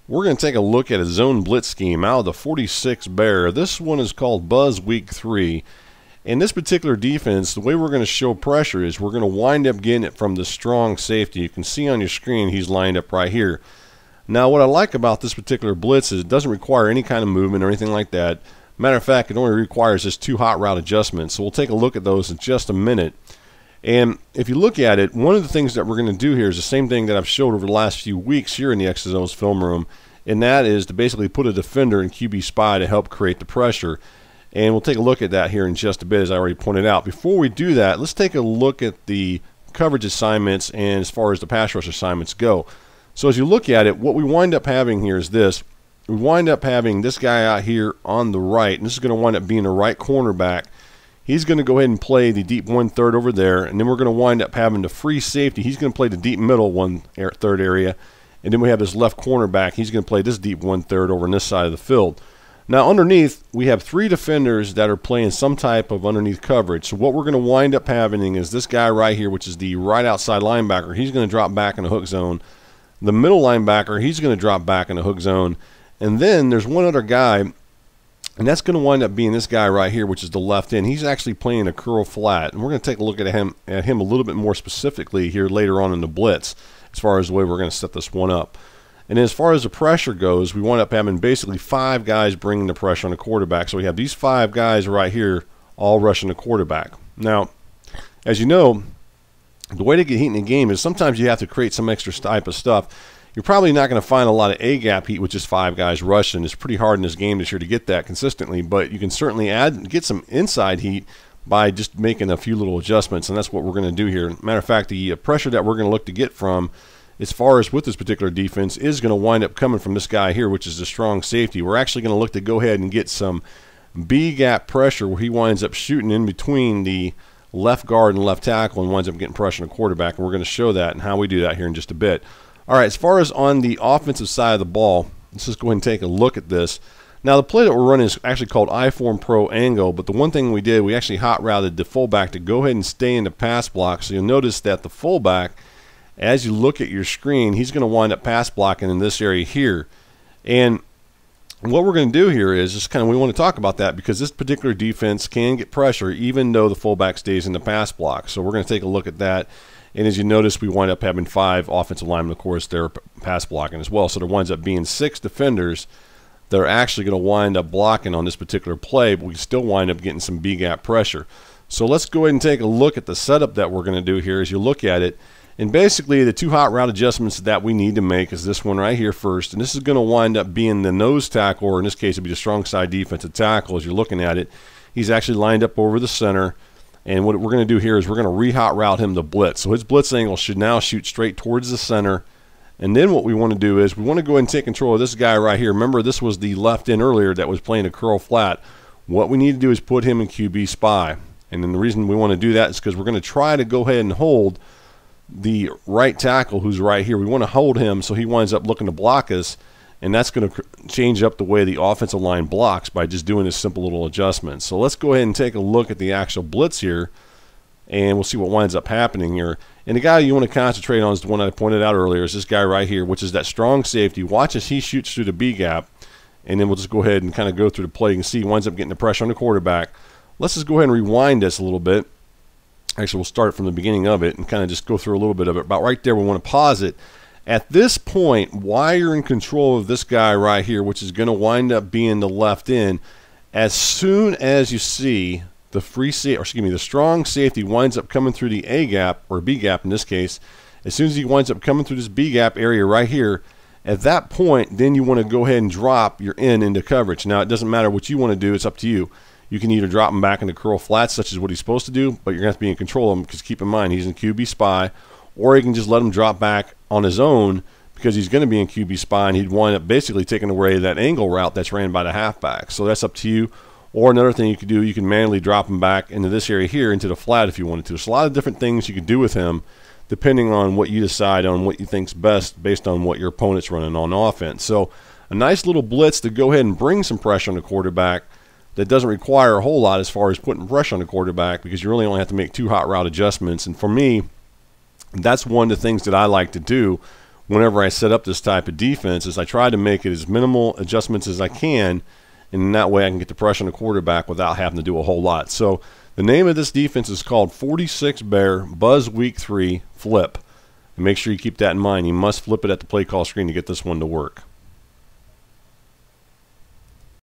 We're going to take a look at a zone blitz scheme out of the 46 Bear. This one is called Buzz Week 3. In this particular defense, the way we're going to show pressure is we're going to wind up getting it from the strong safety. You can see on your screen he's lined up right here. Now what I like about this particular blitz is it doesn't require any kind of movement or anything like that. Matter of fact, it only requires just 2 hot route adjustments. So we'll take a look at those in just a minute. And if you look at it, one of the things that we're going to do here is the same thing that I've showed over the last few weeks here in the X's O's film room, and that is to basically put a defender in QB spy to help create the pressure. And we'll take a look at that here in just a bit, as I already pointed out. Before we do that, let's take a look at the coverage assignments and as far as the pass rush assignments go. So as you look at it, what we wind up having here is this. We wind up having this guy out here on the right, and this is going to wind up being a right cornerback. He's going to go ahead and play the deep 1/3 over there, and then we're going to wind up having the free safety. He's going to play the deep middle 1/3 area, and then we have this left cornerback. He's going to play this deep 1/3 over on this side of the field. Now underneath, we have 3 defenders that are playing some type of underneath coverage. So what we're going to wind up having is this guy right here, which is the right outside linebacker. He's going to drop back in the hook zone. The middle linebacker, he's going to drop back in the hook zone. And then there's one other guy, and that's going to wind up being this guy right here, which is the left end. He's actually playing a curl flat, and we're going to take a look at him a little bit more specifically here later on in the blitz, as far as the way we're going to set this one up. And as far as the pressure goes, we wind up having basically 5 guys bringing the pressure on the quarterback. So we have these 5 guys right here all rushing the quarterback. Now, as you know, the way to get heat in the game is sometimes you have to create some extra type of stuff. You're probably not going to find a lot of A-gap heat with just 5 guys rushing. It's pretty hard in this game this year to get that consistently, but you can certainly get some inside heat by just making a few little adjustments, and that's what we're going to do here. Matter of fact, the pressure that we're going to look to get from, as far as with this particular defense, is going to wind up coming from this guy here, which is the strong safety. We're actually going to look to go ahead and get some B-gap pressure where he winds up shooting in between the left guard and left tackle and winds up getting pressure on the quarterback, and we're going to show that and how we do that here in just a bit. All right, as far as on the offensive side of the ball, let's just go ahead and take a look at this. Now, the play that we're running is actually called I-form pro angle, but the one thing we did, we actually hot routed the fullback to go ahead and stay in the pass block. So you'll notice that the fullback, as you look at your screen, he's going to wind up pass blocking in this area here. And what we're going to do here is just kind of, we want to talk about that because this particular defense can get pressure even though the fullback stays in the pass block. So we're going to take a look at that. And as you notice, we wind up having 5 offensive linemen, of course, they're pass blocking as well. So there winds up being 6 defenders that are actually going to wind up blocking on this particular play, but we still wind up getting some B-gap pressure. So let's go ahead and take a look at the setup that we're going to do here as you look at it. And basically, the 2 hot route adjustments that we need to make is this one right here first. And this is going to wind up being the nose tackle, or in this case, it would be the strong side defensive tackle as you're looking at it. He's actually lined up over the center. And what we're going to do here is we're going to re-hot route him to blitz. So his blitz angle should now shoot straight towards the center. And then what we want to do is we want to go ahead and take control of this guy right here. Remember, this was the left end earlier that was playing a curl flat. What we need to do is put him in QB spy. And then the reason we want to do that is because we're going to try to go ahead and hold the right tackle who's right here. We want to hold him so he winds up looking to block us. And that's going to change up the way the offensive line blocks by just doing this simple little adjustment. So let's go ahead and take a look at the actual blitz here, and we'll see what winds up happening here. And the guy you want to concentrate on is the one I pointed out earlier, is this guy right here, which is that strong safety. Watch as he shoots through the B-gap, and then we'll just go ahead and kind of go through the play. You can see he winds up getting the pressure on the quarterback. Let's just go ahead and rewind this a little bit. Actually, we'll start from the beginning of it and kind of just go through a little bit of it. About right there, we want to pause it. At this point, while you're in control of this guy right here, which is going to wind up being the left end, as soon as you see the the strong safety winds up coming through the A gap, or B gap in this case, as soon as he winds up coming through this B gap area right here, at that point, then you want to go ahead and drop your end into coverage. Now, it doesn't matter what you want to do. It's up to you. You can either drop him back into curl flats, such as what he's supposed to do, but you're going to have to be in control of him because keep in mind, he's in QB spy. Or you can just let him drop back on his own because he's going to be in QB spy, and he'd wind up basically taking away that angle route that's ran by the halfback. So that's up to you. Or another thing you could do, you can manually drop him back into this area here, into the flat if you wanted to. There's a lot of different things you could do with him depending on what you decide on what you think's best based on what your opponent's running on offense. So a nice little blitz to go ahead and bring some pressure on the quarterback that doesn't require a whole lot as far as putting pressure on the quarterback because you really only have to make 2 hot route adjustments. And for me, that's one of the things that I like to do whenever I set up this type of defense is I try to make it as minimal adjustments as I can, and in that way I can get the pressure on the quarterback without having to do a whole lot. So the name of this defense is called 46 Bear Buzz Week 3 Flip. And make sure you keep that in mind. You must flip it at the play call screen to get this one to work.